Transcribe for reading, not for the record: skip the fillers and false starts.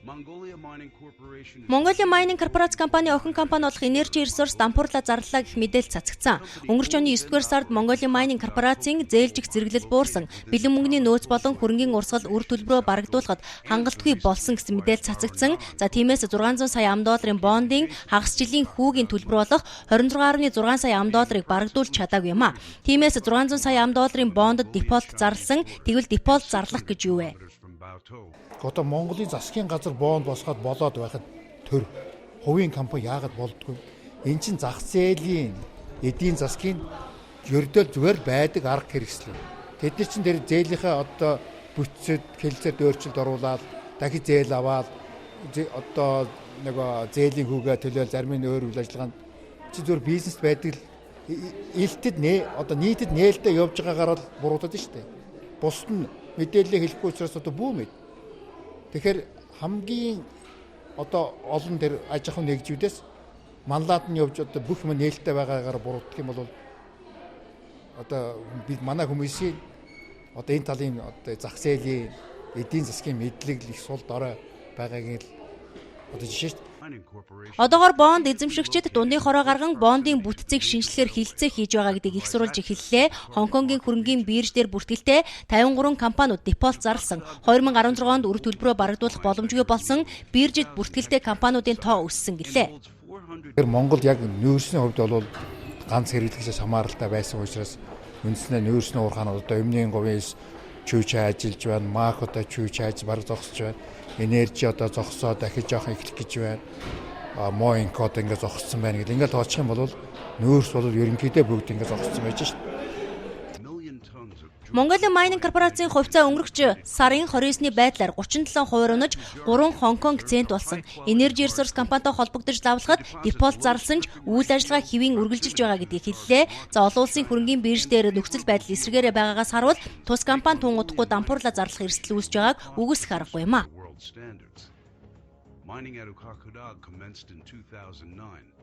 Mongolia Mining корпорац компани охин компани болох Energy Resource дампуурлаа зарлалаа гэх мэдээлэл цацагцсан. Өнгөрч оны 9-р сард Mongolia Mining корпорацийн зээлжих зэрэглэл буурсан, бэлэн мөнгөний нөөц болон хөрөнгийн урсгал үр төлбөрөө барагдуулахад хангалтгүй болсон гэсэн мэдээлэл цацагцсан. За тиймээс 600 сая $600 бондын хагас жилийн хүүгийн төлбөр болох 26.6 сая $600 барагдуулж чадаагүй юм а. Тиймээс 600 сая $600 бондод дефолт зарласан. Тэгвэл дефолт зарлах гэж юу вэ? Одоо Монголын засгийн газар бонд босгоод болоод байхад төр хувийн компани яагаад болдгоо? Эн чинь зах зээлийн эдийн засгийн ердөө зүгээр байдаг арга хэрэгсэл. Тэд нар чинь тэр зээлийнхээ одоо бүтцэд хэлцээд өөрчлөлт оруулаад дахиж зээл аваад одоо нөгөө зээлийн хүүгээ төлөөл зарим нь өөр үйл ажиллагаанд чи зүгээр бизнес байдаг илтэд одоо нийтэд нээлттэй явж байгаагаар бол буруудаад шүү дээ. Бусд нь мэдээлэл хэлэхгүй учраас одоо бүү мэд. Тэгэхээр хамгийн одоо олон тэр аж ахуйн нэгжүүдээс манлаад нь явж одоо бүх юм нээлттэй байгаагаар буруудах юм бол одоо бид манай хүмүүсийн одоо энэ талын одоо зах зээлийн эдийн засгийн мэдлэг их сул дорой байгаагийн л одоо жишээ шүү дээ. Одоогоор бонд эзэмшигчид дундын хороо гарган бондын бүтцийг шинжилгээр хилцээ хийж байгаа гэдгийг их сурулж эхэллээ. Хонконгийн хөрөнгийн бирж дээр бүртгэлтэй 53 компаниуд дефолт зарласан. 2016 онд үр төлбөрөө барагдуулах боломжгүй болсон биржид бүртгэлтэй компаниудын тоо өссөн гэлээ. Монгол яг нөөцийн хувьд бол ганц хэрэглэгчээс хамааралтай байсан учраас үндснээ нөөцийн уурхаанууд одоо өмнгийн говьс чүүч ажиллаж байна, мах одоо чүүч ажил бараг зогсож байна. Энержи одоо зогсоо дахиж жоохон эхлэх гэж байна. Моин код ингээд зогссон байна гэдэг. Ингээд тооцох юм бол нөөц бол ерөнхийдөө бүгд ингээд зогссон байж шээ. Mongolia Mining корпорацийн хувьцаа өнгөрөх сарын 29-ны байдлаар 37% унаж 3 Хонконг цент болсон. Energy Resource компанитай холбогдож лавлахад дефолт зарласан ч үйл ажиллагаа хэвийн үргэлжилж байгаа гэдгийг хэллээ. За олон улсын хөрөнгийн бирж дээр нөхцөл байдал эсрэгээрээ байгаагаас харуул тус компани тун удахгүй дампуурлаа зарлах эрсдэл үүсэж байгааг үгүйсэх аргагүй юм а. Mining at Ukhakudag commenced in 2009.